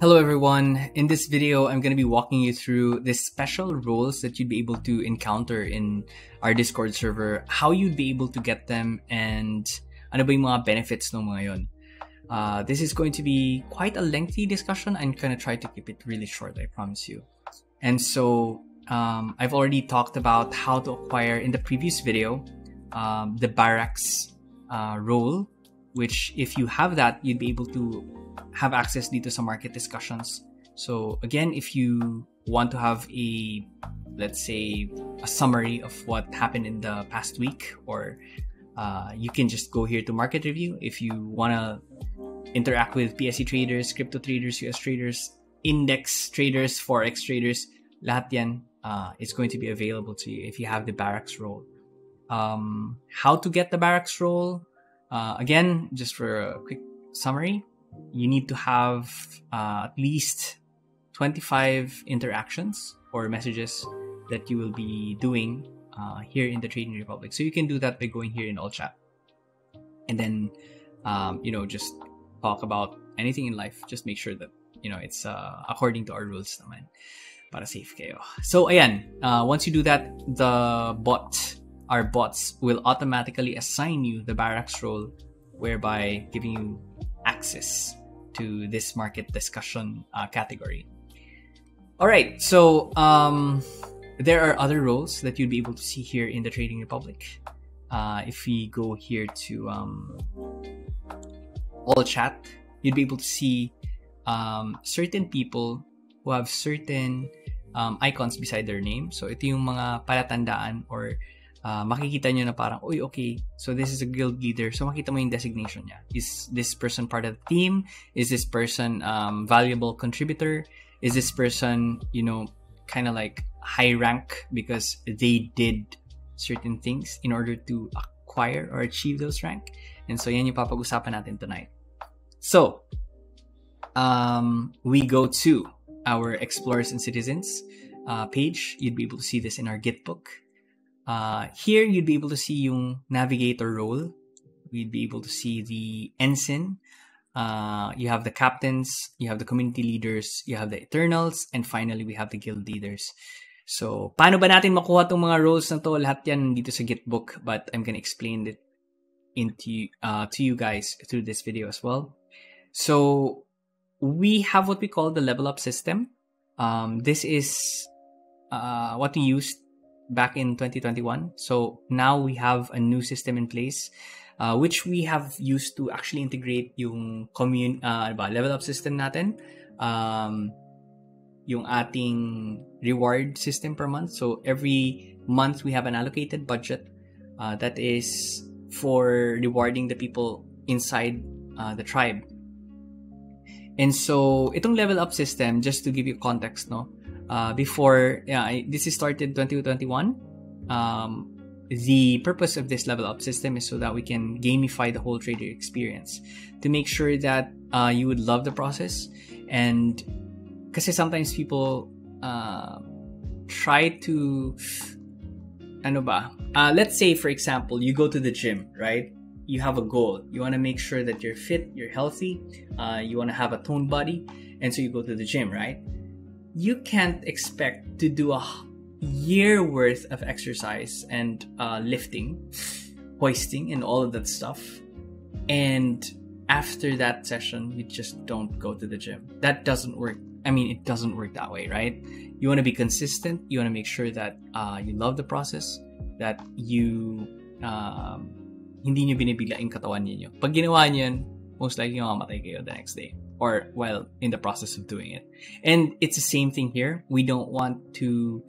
Hello everyone, in this video I'm going to be walking you through the special roles that you'd be able to encounter in our Discord server, how you'd be able to get them, and ano ba yung mga benefits ng mga yun. This is going to be quite a lengthy discussion. I'm going to try to keep it really short, I promise you. And so I've already talked about how to acquire in the previous video the barracks role, which if you have that, you'd be able to have access dito sa market discussions. So again, if you want to have a, let's say, a summary of what happened in the past week, or you can just go here to market review. If you want to interact with PSE traders, crypto traders, US traders, index traders, forex traders, lahat yan is going to be available to you if you have the barracks role. How to get the barracks role? Again, just for a quick summary, you need to have at least 25 interactions or messages that you will be doing here in the Trading Republic. So you can do that by going here in all chat, and then just talk about anything in life. Just make sure that it's according to our rules naman, para safe kayo. So ayan, once you do that, our bots will automatically assign you the barracks role, whereby giving you access to this market discussion category. All right, so there are other roles that you'd be able to see here in the Trading Republic. If we go here to all chat, you'd be able to see certain people who have certain icons beside their name. So ito yung mga palatandaan, or makikita nyo na parang, uy, okay, so this is a guild leader. So makita mo yung designation niya. Is this person part of the team? Is this person valuable contributor? Is this person, kind of like high rank because they did certain things in order to acquire or achieve those rank? And so yan yung papag-usapan natin tonight. So, we go to our Explorers and Citizens page. You'd be able to see this in our Git book. Here, you'd be able to see yung navigator role. We'd be able to see the ensign. You have the captains, you have the community leaders, you have the eternals, and finally, we have the guild leaders. So, paano ba natin makuha tong mga roles na to? Lahat yan dito sa Gitbook, but I'm gonna explain it to you guys through this video as well. So, we have what we call the level up system. This is what we used back in 2021. So now we have a new system in place, which we have used to actually integrate yung level up system natin, yung ating reward system per month. So every month we have an allocated budget that is for rewarding the people inside the tribe. And so itong level up system, just to give you context, before this is started 2021, the purpose of this level up system is so that we can gamify the whole trader experience, to make sure that you would love the process. And kasi sometimes people try to let's say, for example, you go to the gym, right? You have a goal. You want to make sure that you're fit, you're healthy, you want to have a toned body, and so you go to the gym, right? You can't expect to do a year worth of exercise and lifting, hoisting, and all of that stuff, and after that session, you just don't go to the gym. That doesn't work. I mean, it doesn't work that way, right? You want to be consistent. You want to make sure that you love the process, that you hindi nyo binibigla yung katawan niyo. Pag ginawa niyo yan, most likely mamamatay kayo the next day, or while in the process of doing it. And it's the same thing here. We don't want to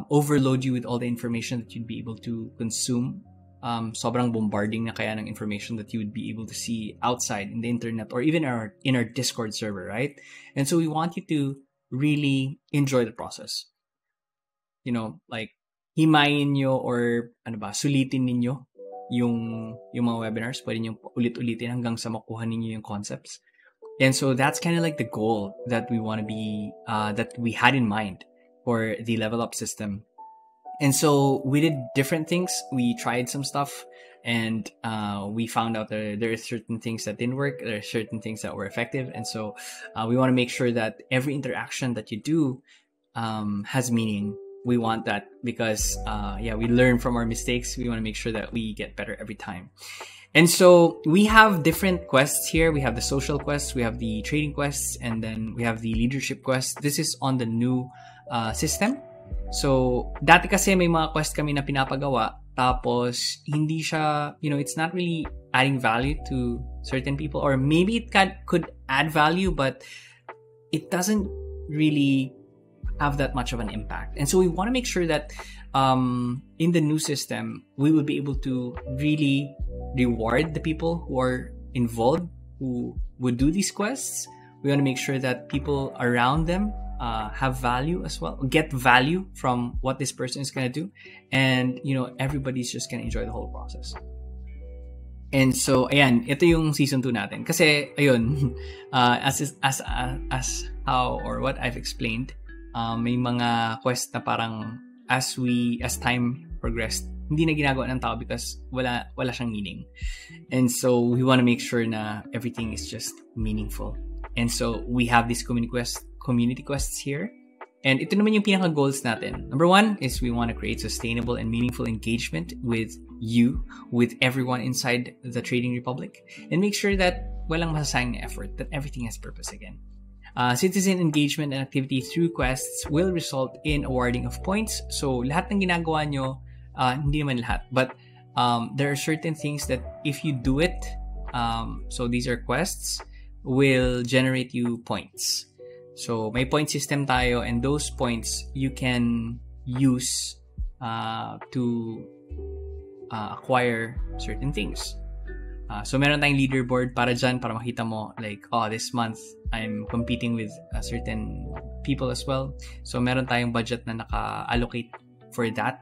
overload you with all the information that you'd be able to consume. Sobrang bombarding na kaya ng information that you would be able to see outside in the internet, or even in our Discord server, right? And so we want you to really enjoy the process. Like himayin nyo, or sulitin ninyo yung mga webinars. Pwede nyo ulit-ulitin hanggang sa makuha ninyo yung concepts. And so that's kind of like the goal that we want to be, that we had in mind for the level up system. And so we did different things. We tried some stuff And we found out that there are certain things that didn't work, there are certain things that were effective, and so we want to make sure that every interaction that you do has meaning. We want that because we learn from our mistakes. We want to make sure that we get better every time. And so we have different quests here. We have the social quests, we have the trading quests, and then we have the leadership quests. This is on the new system. So dati kasi may mga quest kami na pinapagawa, tapos hindi siya, it's not really adding value to certain people, or maybe it could add value, but it doesn't really have that much of an impact. And so we want to make sure that in the new system, we will be able to really reward the people who are involved, who would do these quests. We want to make sure that people around them have value as well, get value from what this person is going to do, and everybody's just going to enjoy the whole process. And so ayan, ito yung season 2 natin kasi ayun, as how or what I've explained, may mga quest na parang as time progressed, hindi na ginagawa ng tao because wala siyang meaning. And so we want to make sure na everything is just meaningful. And so we have these community quests here. And ito naman yung pinaka-goals natin. Number 1 is we want to create sustainable and meaningful engagement with you, with everyone inside the Trading Republic, and make sure that walang masasayang na effort, that everything has purpose again. Citizen engagement and activity through quests will result in awarding of points. So lahat ng ginagawa nyo, hindi naman lahat, but there are certain things that if you do it, so these are quests, will generate you points. So may point system tayo, and those points you can use to acquire certain things. So meron tayong leaderboard para dyan, para makita mo like, this month I'm competing with certain people as well. So meron tayong budget na naka-allocate for that.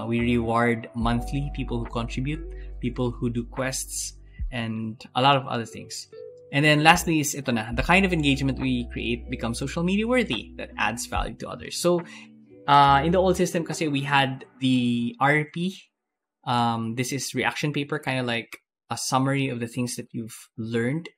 We reward monthly people who contribute, people who do quests, and a lot of other things. And then lastly is ito na, the kind of engagement we create becomes social media worthy that adds value to others. So in the old system kasi we had the RP. This is reaction paper, kind of like a summary of the things that you've learned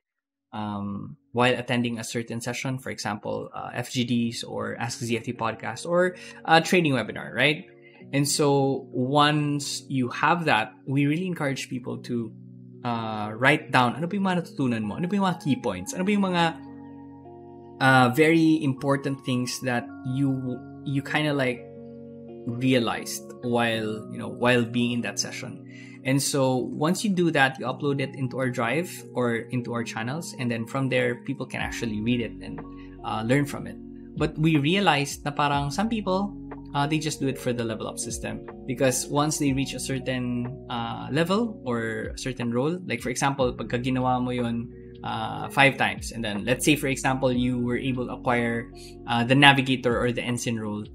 while attending a certain session, for example, FGDs or Ask ZFT podcast or a trading webinar, right? And so once you have that, we really encourage people to write down ano ba yung mga natutunan mo, ano ba yung mga key points, ano ba yung mga very important things that you kind of like realized while being in that session. And so once you do that, you upload it into our drive or into our channels, and then from there people can actually read it and learn from it. But we realized na parang some people they just do it for the level up system, because once they reach a certain level or a certain role, like for example, pagka ginawa mo yun 5 times, and then let's say for example you were able to acquire the navigator or the ensign role,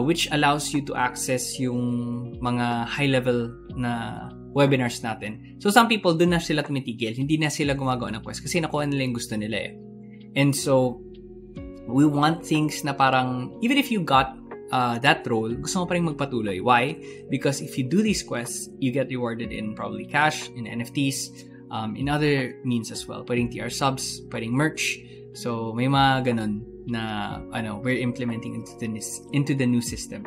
which allows you to access yung mga high level na webinars natin. So some people dun na sila tumitigil, hindi na sila gumagawa ng quest kasi nakuha nila yung gusto nila eh. And so we want things na parang even if you got that role, gusto mo pa rin magpatuloy. Why? Because if you do these quests, you get rewarded in probably cash, in NFTs, in other means as well. Pwedeng TR subs, pwedeng merch. So may mga ganun na we're implementing into the new system.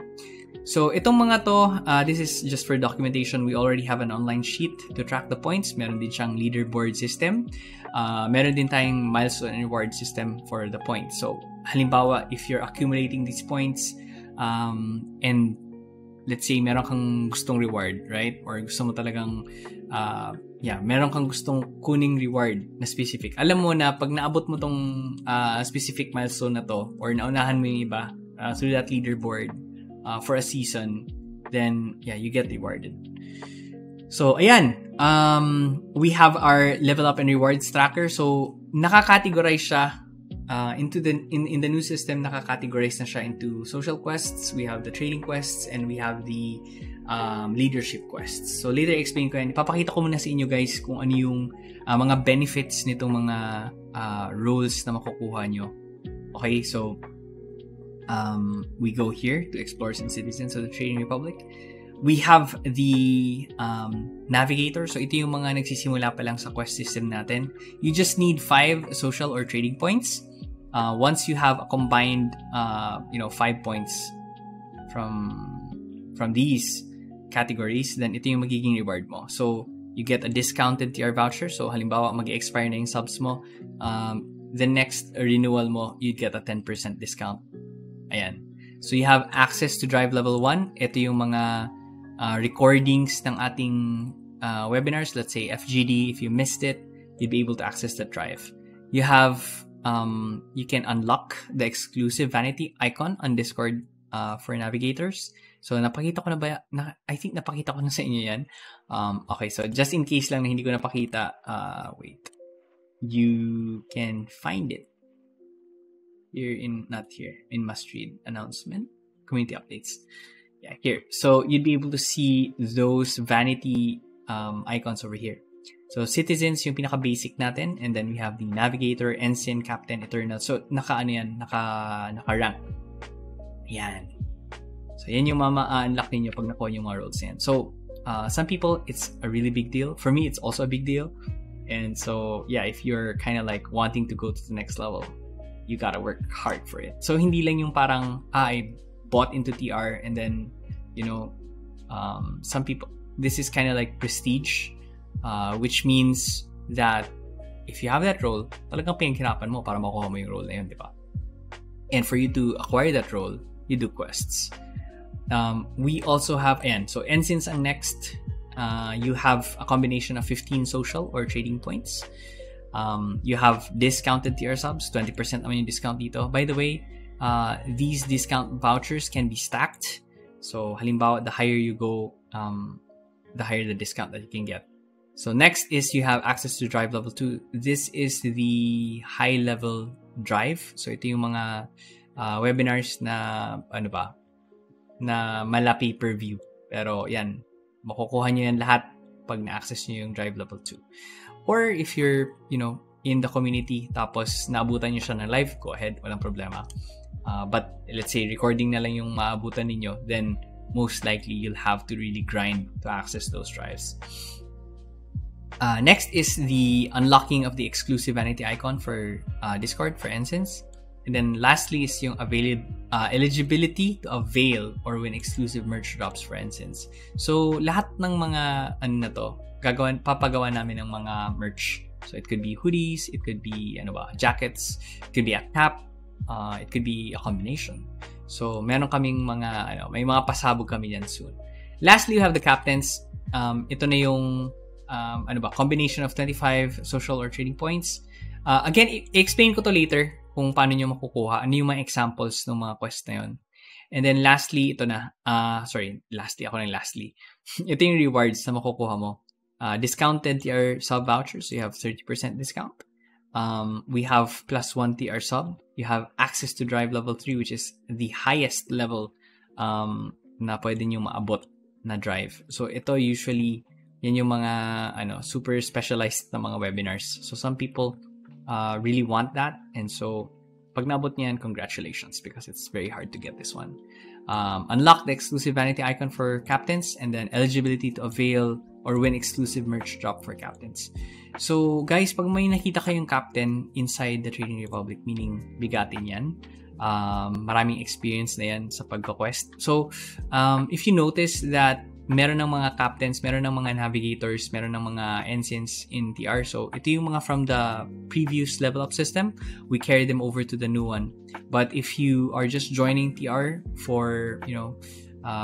So itong mga to, this is just for documentation. We already have an online sheet to track the points. Meron din siyang leaderboard system. Meron din tayong milestone and reward system for the points. So halimbawa, if you're accumulating these points, and let's say meron kang gustong reward, right? Or gusto mo talagang meron kang gustong kuning reward na specific. Alam mo na pag naabot mo tong specific milestone na to, or naunahan mo yung iba through that leaderboard for a season, then you get rewarded. So ayan, we have our level up and rewards tracker. So naka-categorize siya into in the new system. Naka-categorize na siya into social quests, we have the trading quests, and we have the leadership quests. So later explain ko yan. Ipapakita ko muna sa inyo guys kung ano yung mga benefits nitong mga roles na makukuha nyo. Okay, so we go here to Explorers and Citizens of the Trading Republic. We have the navigator. So ito yung mga nagsisimula pa lang sa quest system natin. You just need 5 social or trading points. Once you have a combined 5 points from these categories, then ito yung magiging reward mo. So you get a discounted TR voucher. So halimbawa mag-expire na yung subs mo, the next renewal mo, you'd get a 10% discount. Ayan. So you have access to Drive Level 1. Ito yung mga recordings ng ating webinars. Let's say FGD, if you missed it, you'd be able to access that drive. You have, you can unlock the exclusive vanity icon on Discord for navigators. So napakita ko na ba? I think napakita ko na sa inyo yan. Okay, so just in case lang na hindi ko napakita, wait. You can find it. Not here, in must read announcement, community updates. Yeah, here. So you'd be able to see those vanity icons over here. So citizens yung pinaka-basic natin, and then we have the navigator, ensign, captain, eternal. So naka-rank. Yan. So yan yung unlock ninyo pag nakuha yung mga roles yan. So some people, it's a really big deal. For me, it's also a big deal. And so yeah, if you're kind of like wanting to go to the next level, you gotta work hard for it. So hindi lang yung parang I bought into TR and then some people, this is kind of like prestige, which means that if you have that role, talagang pinaghirapan mo para makuha mo yung role na yun, di ba? And for you to acquire that role, you do quests. We also have, so ensigns ang next. You have a combination of 15 social or trading points. You have discounted TR subs, 20% naman yung discount dito. By the way, these discount vouchers can be stacked. So halimbawa, the higher you go, the higher the discount that you can get. So next is you have access to Drive Level 2. This is the high level drive. So ito yung mga webinars na na mala pay-per-view. Pero yan, makukuha nyo yan lahat pag na-access nyo yung Drive Level 2. Or if you're, in the community, tapos naabutan nyo siya ng live, go ahead, walang problema. But let's say recording na lang yung maabutan ninyo, then most likely you'll have to really grind to access those drives. Next is the unlocking of the exclusive vanity icon for Discord for ensigns. And then lastly is yung eligibility to avail or win exclusive merch drops for ensigns. So lahat ng mga papagawa namin ng mga merch. So it could be hoodies, it could be jackets, it could be a cap, it could be a combination. So meron kaming mga may mga pasabog kami yan soon. Lastly, you have the captains. Ito na yung combination of 25 social or trading points. Again, i-explain ko to later kung paano nyo makukuha. Ano yung mga examples ng mga quest na yun. And then lastly, ito na. Lastly. Ito yung rewards na makukuha mo. Discounted TR sub vouchers, so you have 30% discount. We have +1 TR sub. You have access to Drive Level 3, which is the highest level na pwede nyo maabot na drive. So ito usually, yan yung mga super specialized na mga webinars. So some people really want that, and so pag naabot niyan, congratulations, because it's very hard to get this one. Unlock the exclusive vanity icon for captains, and then eligibility to avail or win exclusive merch drop for captains. So guys, pag may nakita kayong captain inside the Trading Republic, meaning bigatin yan, maraming experience na yan sa pagka-quest. So if you notice that meron ng mga captains, meron ng mga navigators, meron ng mga ensigns in TR. So ito yung mga from the previous level up system. We carry them over to the new one. But if you are just joining TR for,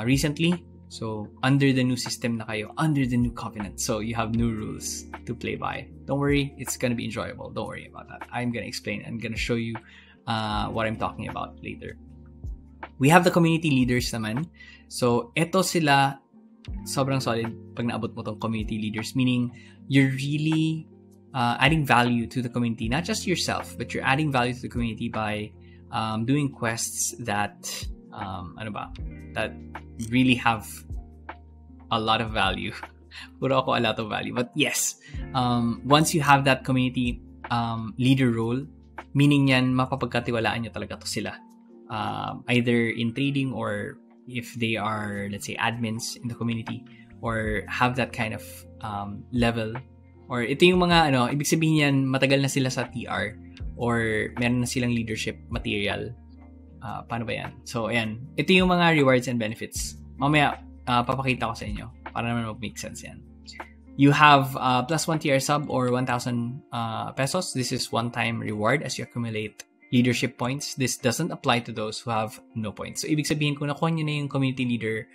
recently, so under the new system na kayo, under the new covenant. So you have new rules to play by. Don't worry, it's gonna be enjoyable. Don't worry about that. I'm gonna explain. I'm gonna show you what I'm talking about later. We have the community leaders naman. So eto sila, sobrang solid pag naabot mo tong community leaders, meaning you're really adding value to the community, not just yourself, but you're adding value to the community by doing quests that that really have a lot of value. Puro ako a lot of value. But yes, once you have that community leader role, meaning yan, mapapagkatiwalaan nyo talaga to sila. Either in trading or if they are, let's say, admins in the community or have that kind of level, or ito yung mga ibig sabihin yan, matagal na sila sa TR or meron na silang leadership material. Paano ba yan? So, ayan. Ito yung mga rewards and benefits. Mamaya, papakita ko sa inyo para naman mag-make sense yan. You have plus 1 TR sub or 1,000 pesos. This is one-time reward as you accumulate leadership points. This doesn't apply to those who have no points. So, ibig sabihin, kung nakuha nyo na yung community leader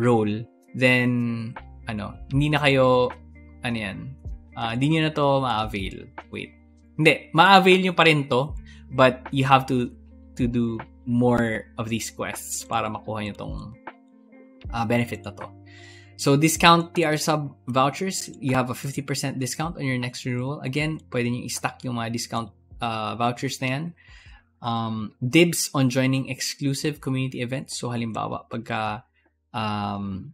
role, then, hindi na kayo, hindi nyo na to ma-avail. Wait. Hindi, ma-avail nyo pa rin to, but you have to do more of these quests para makuha nyo tong benefit na to. So, discount TR sub vouchers, you have a 50% discount on your next renewal. Again, pwede nyo i-stack yung mga discount vouchers na yan. Dibs on joining exclusive community events. So, halimbawa, pagka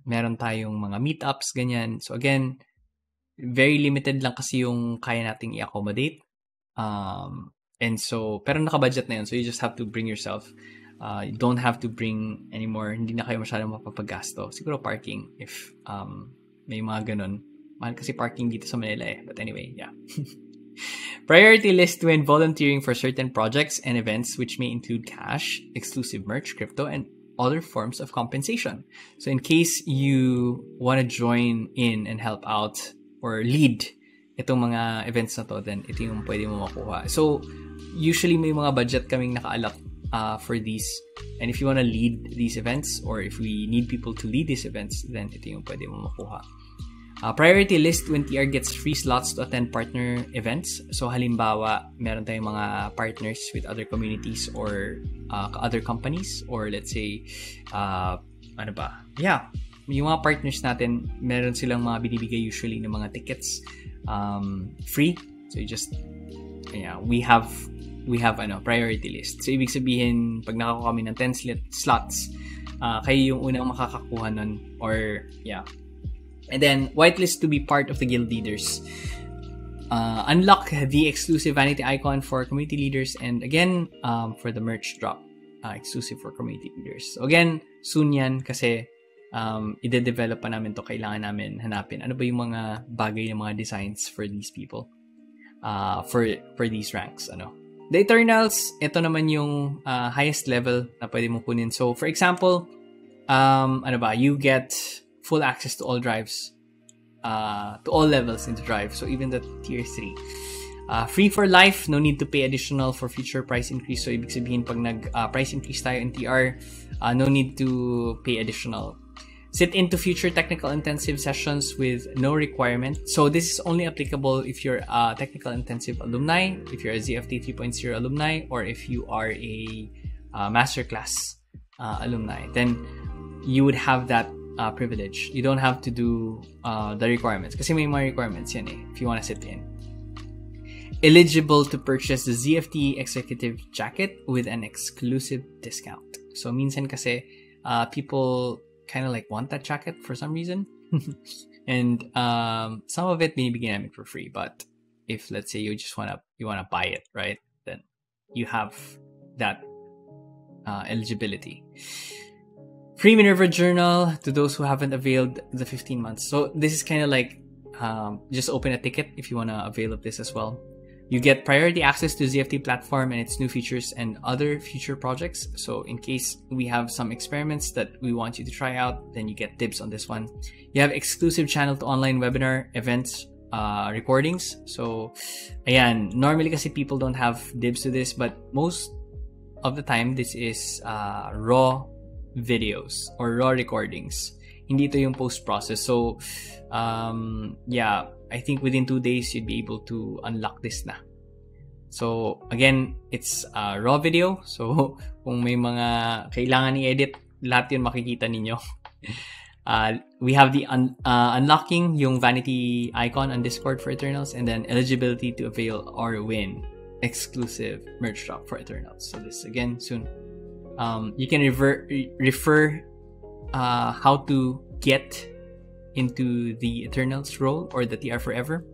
meron tayong mga meetups, ganyan. So, again, very limited lang kasi yung kaya nating i-accommodate. And so, pero naka-budget na yun. So, you just have to bring yourself. You don't have to bring anymore. Hindi na kayo masyadong mapapagasto. Siguro parking if may mga ganun. Mahal kasi parking dito sa Manila eh. But anyway, yeah. Priority list when volunteering for certain projects and events which may include cash, exclusive merch, crypto, and other forms of compensation. So in case you want to join in and help out or lead itong mga events na to, then ito yung pwede mo makuha. So usually may mga budget kaming naka-allot for these, and if you want to lead these events or if we need people to lead these events, then ito yung pwede mo makuha. Priority list when TR gets free slots to attend partner events. So halimbawa, meron tayong mga partners with other communities or other companies, or let's say yung mga partners natin, meron silang mga binibigay usually ng mga tickets free. So you just we have priority list. So, ibig sabihin, pag nakakuha kami ng 10 slots, kayo yung unang makakakuha nun. Or, yeah. And then, whitelist to be part of the guild leaders. Unlock the exclusive vanity icon for community leaders. And again, for the merch drop, exclusive for community leaders. So, again, soon yan kasi ide-develop pa namin to. Kailangan namin hanapin. Ano ba yung mga bagay ng mga designs for these people? For these ranks, The Eternals, ito naman yung highest level na pwede mong kunin. So, for example, you get full access to all drives, to all levels in the drive. So, even the tier 3. Free for life, no need to pay additional for future price increase. So, ibig sabihin, pag nag-price increase tayo in TR, no need to pay additional. Sit into future technical intensive sessions with no requirement. So this is only applicable if you're a technical intensive alumni, if you're a ZFT 3.0 alumni, or if you are a masterclass alumni. Then you would have that privilege. You don't have to do the requirements. Kasi may mga requirements yan eh, if you want to sit in. Eligible to purchase the ZFT executive jacket with an exclusive discount. So minsan kasi people kind of like want that jacket for some reason. And some of it binibigyan namin for free, but if let's say you just wanna buy it, right, then you have that eligibility. Free Minerva Journal to those who haven't availed the 15 months. So this is kind of like just open a ticket if you want to avail of this as well. You get priority access to ZFT platform and its new features and other future projects. So in case we have some experiments that we want you to try out, then you get dibs on this one. You have exclusive channel to online webinar events, recordings. So ayan, normally kasi people don't have dibs to this, but most of the time this is raw videos or raw recordings. Hindi ito yung post-process. So I think within 2 days, you'd be able to unlock this na. So, again, it's raw video. So, kung may mga kailangan i-edit, lahat yun makikita ninyo. We have the unlocking yung vanity icon on Discord for Eternals, and then eligibility to avail or win exclusive merch drop for Eternals. So, this again soon. You can refer how to get into the Eternals role or the TR Forever.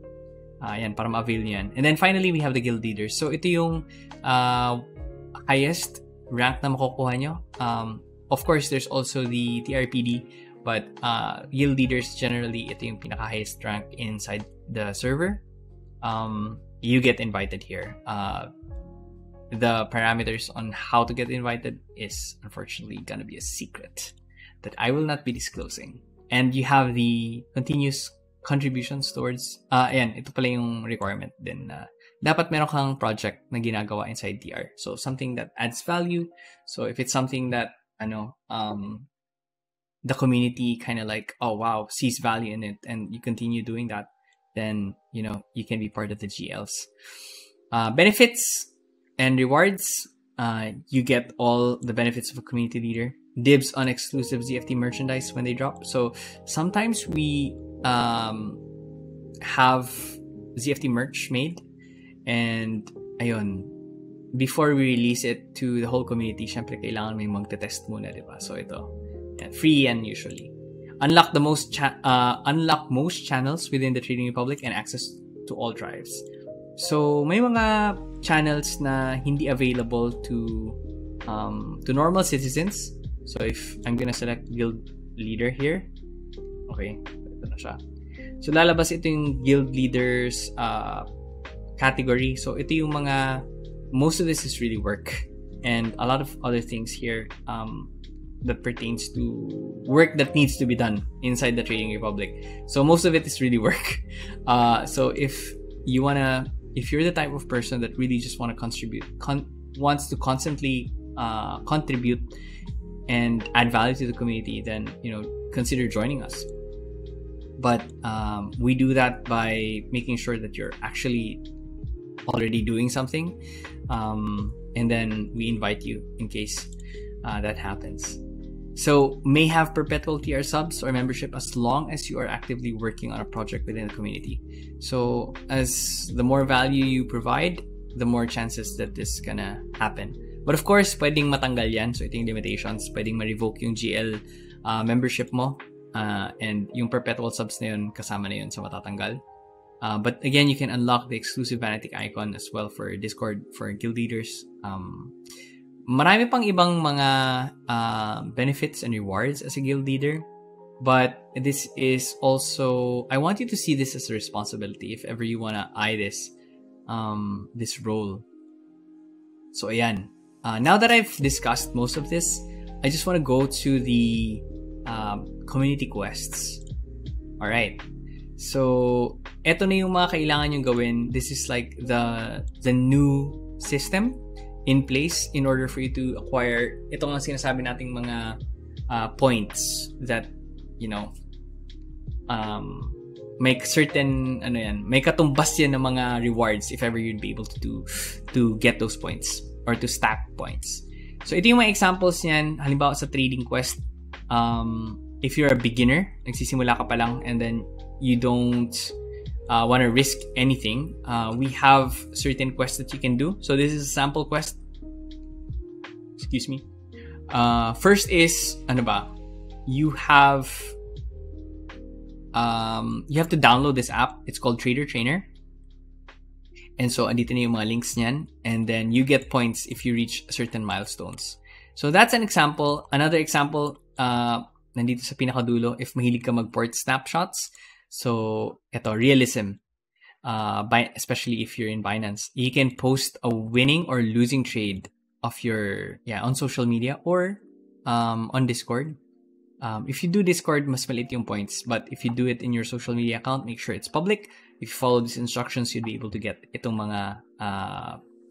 Yan, para ma-avail nyo yan. And then finally, we have the guild leaders. So ito yung highest rank na makukuha nyo. of course, there's also the TRPD, but guild leaders generally, ito yung pinaka-highest rank inside the server. You get invited here. The parameters on how to get invited is unfortunately gonna be a secret that I will not be disclosing. And you have the continuous contributions towards, ayan, ito pala yung requirement din na dapat meron kang project na ginagawa inside TR. So something that adds value. So if it's something that, the community kind of like, oh wow, sees value in it, and you continue doing that, then, you can be part of the GLs. Benefits and rewards. You get all the benefits of a community leader. Dibs on exclusive ZFT merchandise when they drop. So sometimes we have ZFT merch made, and ayun, before we release it to the whole community, syempre kailangan may magte-test muna, diba? So ito, free yan usually. Unlock most channels within the Trading Republic and access to all drives. So may mga channels na hindi available to normal citizens. So if I'm gonna select guild leader here, okay, ito na siya. So lalabas ito yung guild leaders category. So ito yung mga, most of this is really work, and a lot of other things here that pertains to work that needs to be done inside the Trading Republic. So most of it is really work. So if you're the type of person that really just want to contribute, wants to constantly contribute and add value to the community, then consider joining us. But we do that by making sure that you're actually already doing something, and then we invite you in case that happens. So may have perpetual TR subs or membership as long as you are actively working on a project within the community. So as the more value you provide, the more chances that this is gonna happen. But of course, pwedeng matanggal yan. So ito yung limitations. Pwedeng ma-revoke yung GL membership mo, and yung perpetual subs na yun, kasama na yun sa matatanggal. But again, you can unlock the exclusive Vanatic icon as well for Discord for guild leaders. Marami pang ibang mga benefits and rewards as a guild leader, but this is also, I want you to see this as a responsibility if ever you wanna eye this role. So ayan, now that I've discussed most of this, I just want to go to the community quests. All right. So eto na yung mga kailangan yung gawin. This is like the new system in place in order for you to acquire ito nga sinasabi nating mga points that make certain may katumbas yan ng mga rewards if ever you'd be able to get those points or to stack points. So ito yung mga examples niyan. Halimbawa sa trading quest, if you're a beginner, nagsisimula ka pa lang, and then you don't want to risk anything, we have certain quests that you can do. So this is a sample quest. Excuse me. First is you have to download this app. It's called Trader Trainer. And so andito na yung mga links niyan, and then you get points if you reach certain milestones. So that's an example. Another example, nandito sa pinakadulo, if mahilig ka mag-port snapshots. So ito, realism. Especially if you're in Binance, you can post a winning or losing trade of your on social media or on Discord. If you do Discord, mas maliit yung points, but if you do it in your social media account, make sure it's public. If you follow these instructions, you'll be able to get itong mga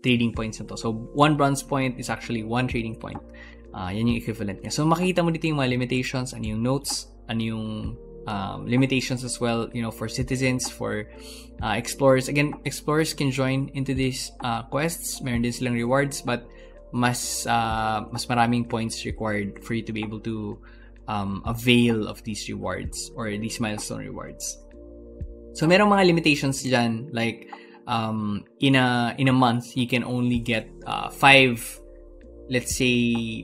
trading points na to. So 1 bronze point is actually 1 trading point. Yan yung equivalent niya. So makikita mo dito yung mga limitations, ano yung notes, ano yung limitations as well, for citizens, for explorers. Again, explorers can join into these quests. Meron din silang rewards, but mas maraming points required for you to be able to avail of these rewards or these milestone rewards. So merong mga limitations dyan, like in a month you can only get 5, let's say,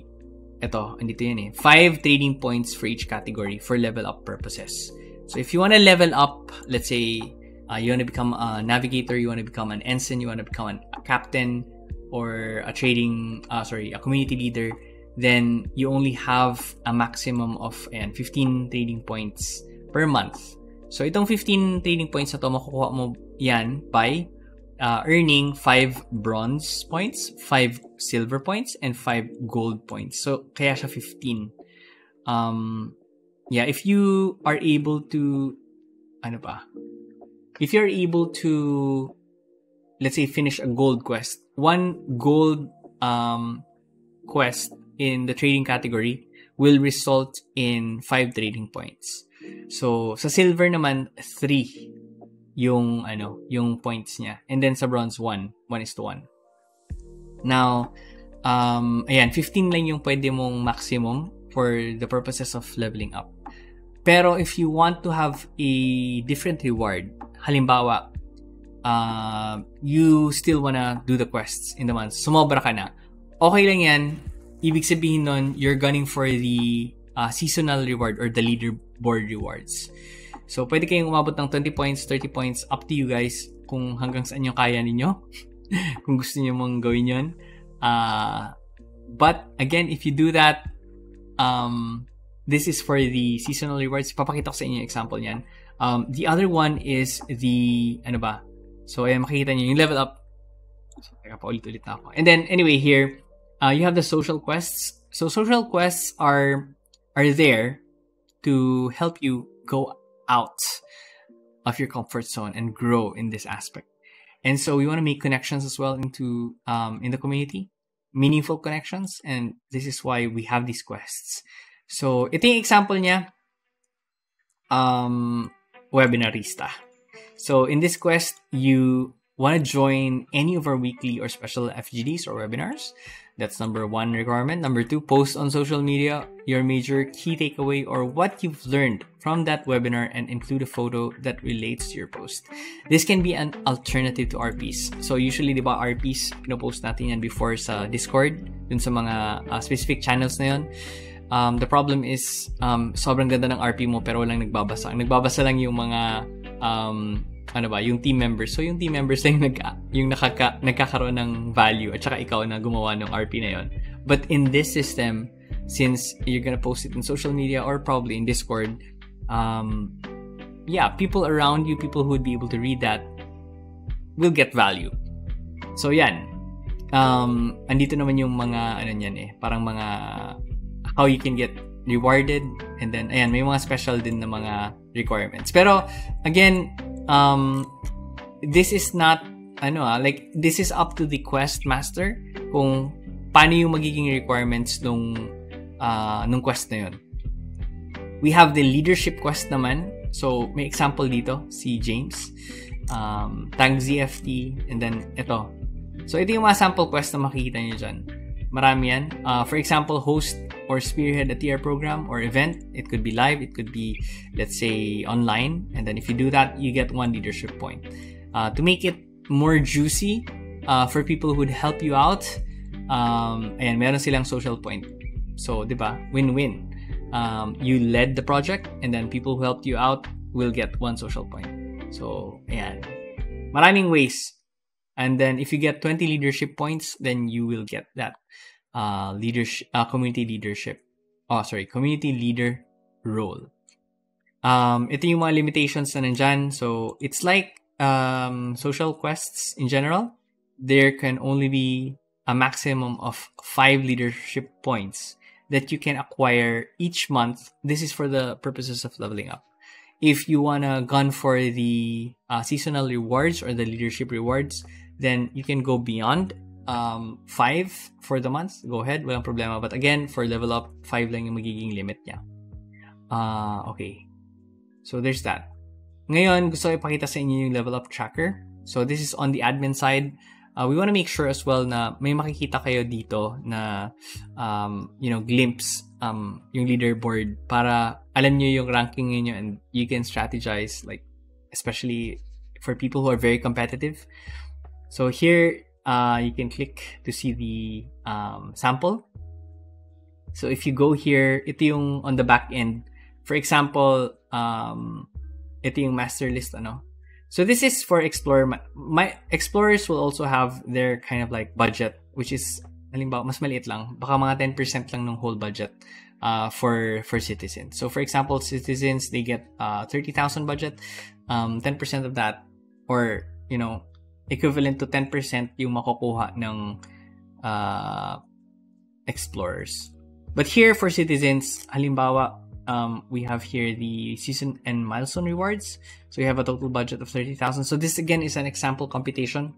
eto, andito yan 5 trading points for each category for level up purposes. So if you want to level up, let's say you want to become a navigator, you want to become an ensign, you want to become a captain, or a community leader, then you only have a maximum of 15 trading points per month. So itong 15 trading points na to, makukuha mo yan by earning 5 bronze points, 5 silver points, and 5 gold points. So kaya siya 15. If you are able to, if you're able to, let's say, finish a gold quest, one gold quest in the trading category will result in 5 trading points. So sa silver naman, 3 yung points niya, and then sa bronze 1 is to 1. Now 15 lang yung pwede mong maximum for the purposes of leveling up. Pero if you want to have a different reward, halimbawa you still wanna do the quests in the month, sumobra ka na, okay lang yan. Ibig sabihin nun, you're gunning for the seasonal reward or the leaderboard rewards. So, pwede kayong umabot ng 20 points, 30 points, up to you guys kung hanggang saan yung kaya ninyo. Kung gusto niyo mong gawin yun. But, again, if you do that, this is for the seasonal rewards. Papakita ko sa inyo yung example niyan. The other one is the, So, ayan, makikita niyo yung level up. So, teka, paulit-ulit na ako. And then, anyway, here, you have the social quests. So, social quests are there to help you go out of your comfort zone and grow in this aspect. And so we want to make connections as well into in the community, meaningful connections, and this is why we have these quests. So ito yung example niya, webinarista. So in this quest, you want to join any of our weekly or special FGDs or webinars. That's number 1 requirement. Number 2, post on social media your major key takeaway or what you've learned from that webinar and include a photo that relates to your post. This can be an alternative to RPs. So usually, di ba, RPs, pinopost natin yan before sa Discord, dun sa mga specific channels na yun. The problem is, sobrang ganda ng RP mo pero walang nagbabasa. Ang nagbabasa lang yung mga yung team members. So, yung team members lang yung nagkakaroon ng value at saka ikaw na gumawa ng RP na yon. But in this system, since you're gonna post it in social media or probably in Discord, people around you, people who would be able to read that, will get value. So, yan. Andito naman yung mga, parang mga, how you can get rewarded, and then, ayan, may mga special din na mga requirements. Pero, again, this is not this is up to the quest master kung paano yung magiging requirements nung quest na yun. We have the leadership quest naman. So may example dito si James, Tang ZFT, and then ito. So ito yung mga sample quest na makikita niyo dyan. Marami yan. For example, host or spearhead a TR program or event. It could be live, it could be, let's say, online. And then if you do that, you get 1 leadership point. To make it more juicy for people who would help you out, ayan, meron silang social point. So, di ba? Win-win. You led the project, and then people who helped you out will get 1 social point. So, ayan. Maraming ways. And then if you get 20 leadership points, then you will get that community leader role. Ito yung mga limitations na nandyan. So it's like social quests in general. There can only be a maximum of 5 leadership points that you can acquire each month. This is for the purposes of leveling up. If you wanna gun for the seasonal rewards or the leadership rewards, then you can go beyond 5 for the month. Go ahead, walang problema. But again, for level up, 5 lang yung magiging limit niya. Okay. So there's that. Ngayon, gusto ko ipakita sa inyo yung level up tracker. So this is on the admin side. We want to make sure as well na may makikita kayo dito na glimpse yung leaderboard para alam nyo yung ranking niyo and you can strategize, like especially for people who are very competitive. So here you can click to see the sample. So if you go here, ito yung on the back end. For example, ito yung master list, So this is for Explorer. My Explorers will also have their kind of like budget, which is halimbawa, mas maliit lang. Baka mga 10% lang ng whole budget for citizens. So, for example, citizens, they get 30,000 budget. 10% of that, or, equivalent to 10% yung makukuha ng explorers. But here, for citizens, halimbawa, we have here the season and milestone rewards. So you have a total budget of 30,000. So this again is an example computation.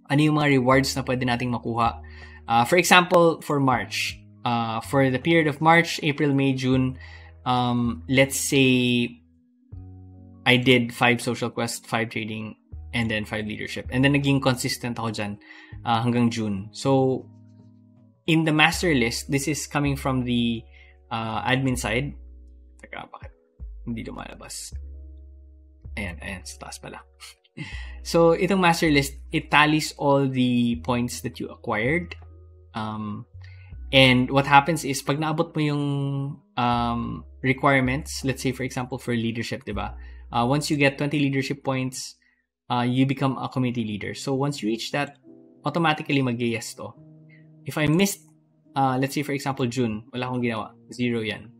Ano yung mga rewards na pwede nating makuha? For example, for March, for the period of March, April, May, June, let's say I did 5 social quests, 5 trading, and then 5 leadership. And then naging consistent ako dyan hanggang June. So in the master list, this is coming from the admin side. Teka, bakit hindi lumalabas? Ayan, sa taas pala. So, itong master list, it tallies all the points that you acquired. And what happens is, pag naabot mo yung requirements, let's say, for example, for leadership, diba? Once you get 20 leadership points, you become a community leader. So, once you reach that, automatically mag-yes to. If I missed let's say for example June, wala akong ginawa, 0 yan.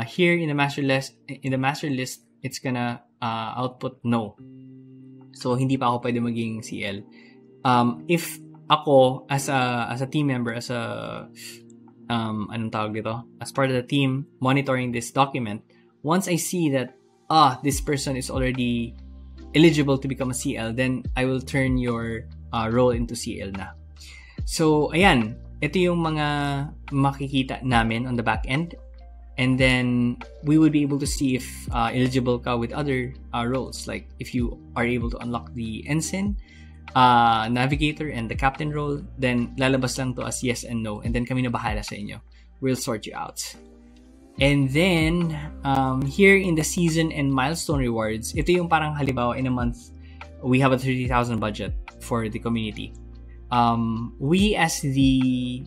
Here in the master list, it's gonna output no. So hindi pa ako pwede maging CL. If ako as a team member, as a anong tawag dito, as part of the team monitoring this document, once I see that this person is already eligible to become a CL, then I will turn your role into CL na. So ayan, ito yung mga makikita namin on the back end. And then, we will be able to see if eligible ka with other roles. Like, if you are able to unlock the ensign, navigator, and the captain role, then lalabas lang to as yes and no. And then, kami na bahala sa inyo. We'll sort you out. And then, here in the season and milestone rewards, ito yung parang halimbawa in a month, we have a 30,000 budget for the community. We as the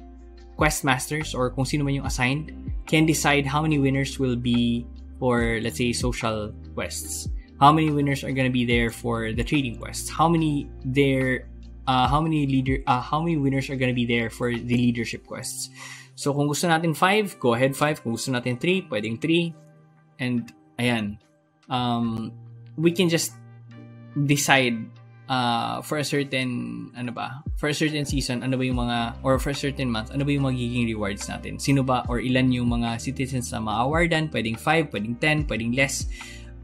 quest masters, or kung sino man yung assigned, can decide how many winners will be for, let's say, social quests. How many winners are gonna be there for the trading quests? How many winners are gonna be there for the leadership quests? So kung gusto natin 5, go ahead 5. Kung gusto natin 3, pwedeng 3. And ayan, we can just decide for a certain season, ano ba yung mga, or for a certain month, ano ba yung magiging rewards natin? Sino ba or ilan yung mga citizens na ma-awardan? Pwedeng 5, pwedeng 10, pwedeng less.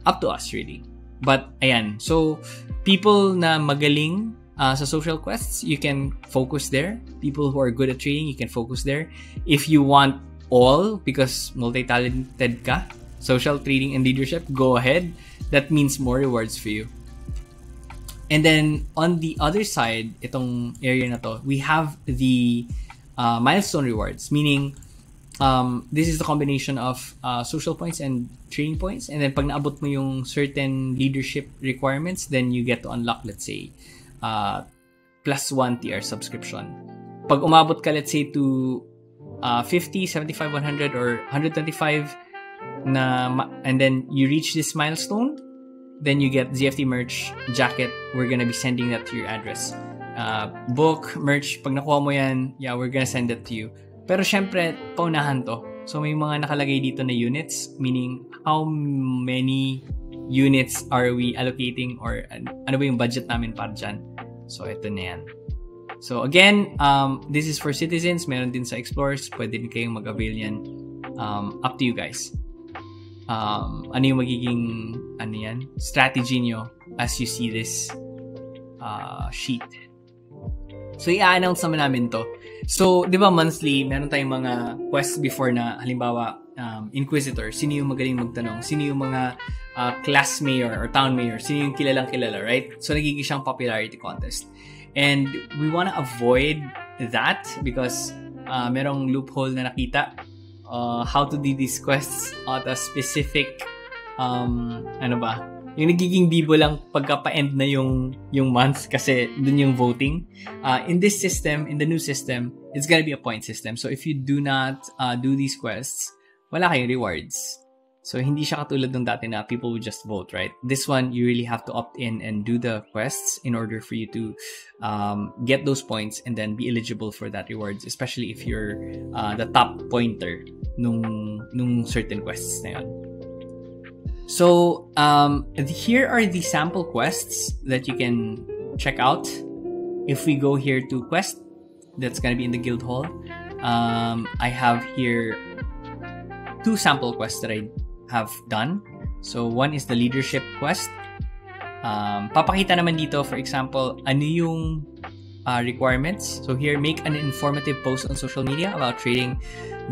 Up to us, really. But, ayan. So, people na magaling sa social quests, you can focus there. People who are good at trading, you can focus there. If you want all, because multi-talented ka, social, trading, and leadership, go ahead. That means more rewards for you. And then, on the other side, itong area na to, we have the milestone rewards. Meaning, this is the combination of social points and training points. And then, pag naabot mo yung certain leadership requirements, then you get to unlock, let's say, +1 TR subscription. Pag umabot ka, let's say, to 50, 75, 100, or 125, and then you reach this milestone, then you get ZFT merch, jacket. We're gonna be sending that to your address. Book, merch, pag nakuha mo yan, we're gonna send that to you. Pero syempre, paunahan to. So may mga nakalagay dito na units, meaning how many units are we allocating, or ano ba yung budget namin para dyan. So ito na yan. So again, this is for citizens, meron din sa explorers, pwede din kayong mag-avail yan. Up to you guys. Ano yung magiging strategy nyo as you see this sheet. So i-announce naman namin to. So, di ba monthly, meron tayong mga quests before na, halimbawa, Inquisitor, sino yung magaling magtanong, sino yung mga class mayor or town mayor, sino yung kilalang-kilala, right? So, nagiging siyang popularity contest. And we wanna avoid that because merong loophole na nakita. How to do these quests at a specific yung nagiging bibo lang pagka-pa-end na yung month kasi dun yung voting. In this system, in the new system, it's gonna be a point system. So if you do not do these quests, wala kayong rewards. So hindi siya katulad ng dati na people would just vote, right? This one, you really have to opt in and do the quests in order for you to get those points and then be eligible for that rewards, especially if you're the top pointer nung certain quests na yun. So here are the sample quests that you can check out. If we go here to quest, that's going to be in the guild hall. I have here 2 sample quests that I have done. So one is the leadership quest. Papakita naman dito, for example, ano yung requirements. So here, make an informative post on social media about trading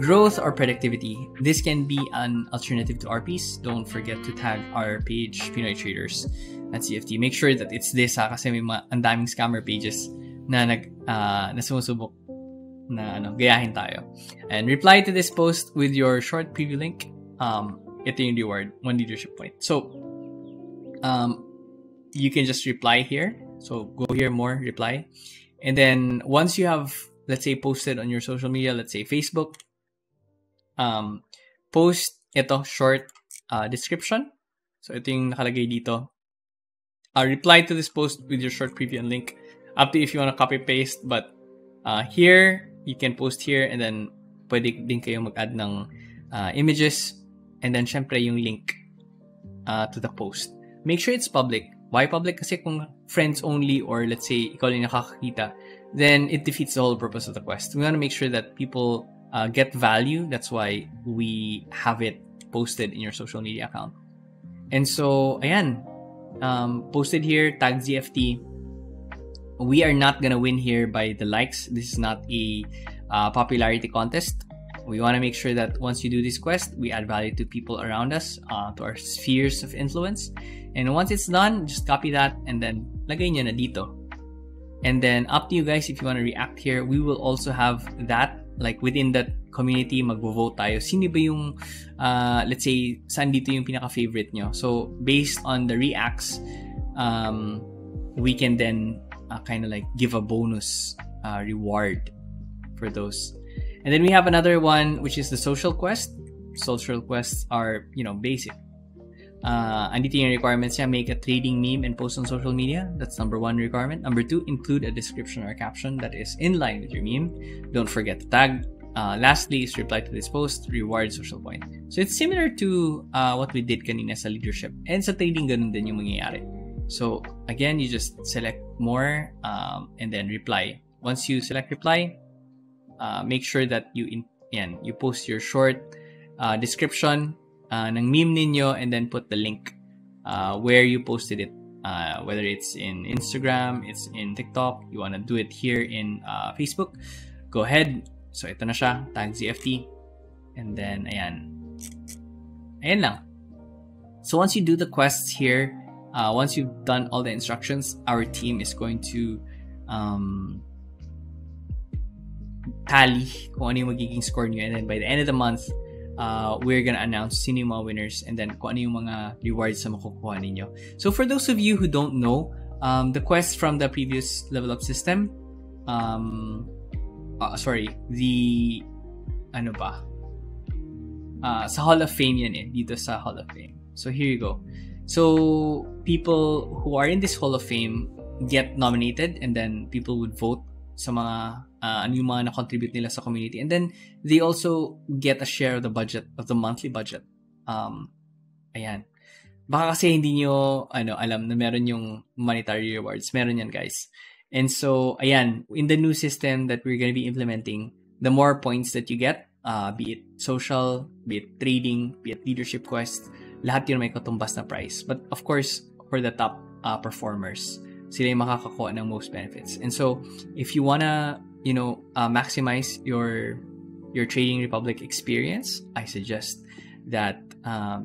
growth or productivity. This can be an alternative to RPs. Don't forget to tag our page, Pinoy Traders at CFT. Make sure that it's this kasi may ang daming scammer pages na na sumusubok na gayahin tayo. And reply to this post with your short preview link. Ito yung reward, 1 leadership point. So, you can just reply here. So, go here, more, reply. And then, once you have, let's say, posted on your social media, let's say Facebook, post ito, short description. So, ito yung nakalagay dito. Reply to this post with your short preview and link. Up to if you want to copy-paste, but here, you can post here, and then pwede din kayo mag-add ng images, and then syempre yung link to the post. Make sure it's public. Why public? Kasi kung friends only, or let's say ikaw lang nakakakita, then it defeats the whole purpose of the quest. We want to make sure that people get value. That's why we have it posted in your social media account. And so, ayan, posted here, tag ZFT. We are not gonna win here by the likes. This is not a popularity contest. We want to make sure that once you do this quest, we add value to people around us, to our spheres of influence. And once it's done, just copy that and then lagay nyo na dito. And then up to you guys if you want to react here. We will also have that, like within that community, magvo-vote tayo. Sino ba yung, let's say, saan dito yung pinaka-favorite nyo? So, based on the reacts, we can then kind of like give a bonus reward for those. And then we have another one, which is the social quest. Social quests are, basic. Andito yung requirements niya. Make a trading meme and post on social media. That's number 1 requirement. Number 2, include a description or caption that is in line with your meme. Don't forget to tag. Lastly is reply to this post, reward social point. So it's similar to what we did kanina sa leadership. And sa trading, ganun din yung mangyayari. So again, you just select more and then reply. Once you select reply, make sure that you post your short description ng meme ninyo, and then put the link where you posted it, whether it's in Instagram, it's in TikTok, you want to do it here in Facebook, go ahead. So ito na siya, tag ZFT, and then ayan lang. So once you do the quests here, once you've done all the instructions, our team is going to tally kung ano yung magiging score nyo, and then by the end of the month, we're gonna announce sino yung mga winners, and then kung ano yung mga rewards na makukuha ninyo. So for those of you who don't know, the quest from the previous level up system, sa Hall of Fame yan dito sa Hall of Fame. So here you go. So people who are in this Hall of Fame get nominated, and then people would vote sa mga ano yung mga na-contribute nila sa community, and then they also get a share of the budget, of the monthly budget. Ayan. Baka kasi hindi nyo alam na meron yung monetary rewards. Meron yan, guys. And so, ayan, in the new system that we're going to be implementing, the more points that you get, be it social, be it trading, be it leadership quest, lahat yun may katumbas na price. But of course, for the top performers, sila yung makakakuha ng most benefits. And so, if you wanna, maximize your Trading Republic experience, I suggest that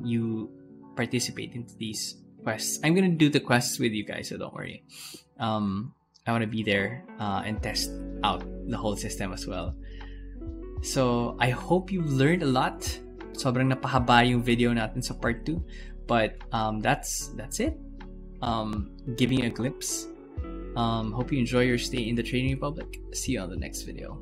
you participate in these quests. I'm gonna do the quests with you guys, so don't worry. I want to be there and test out the whole system as well. So, I hope you learned a lot. Sobrang napahaba yung video natin sa part 2. But that's it. Giving you a glimpse. Hope you enjoy your stay in the Trading Republic. See you on the next video.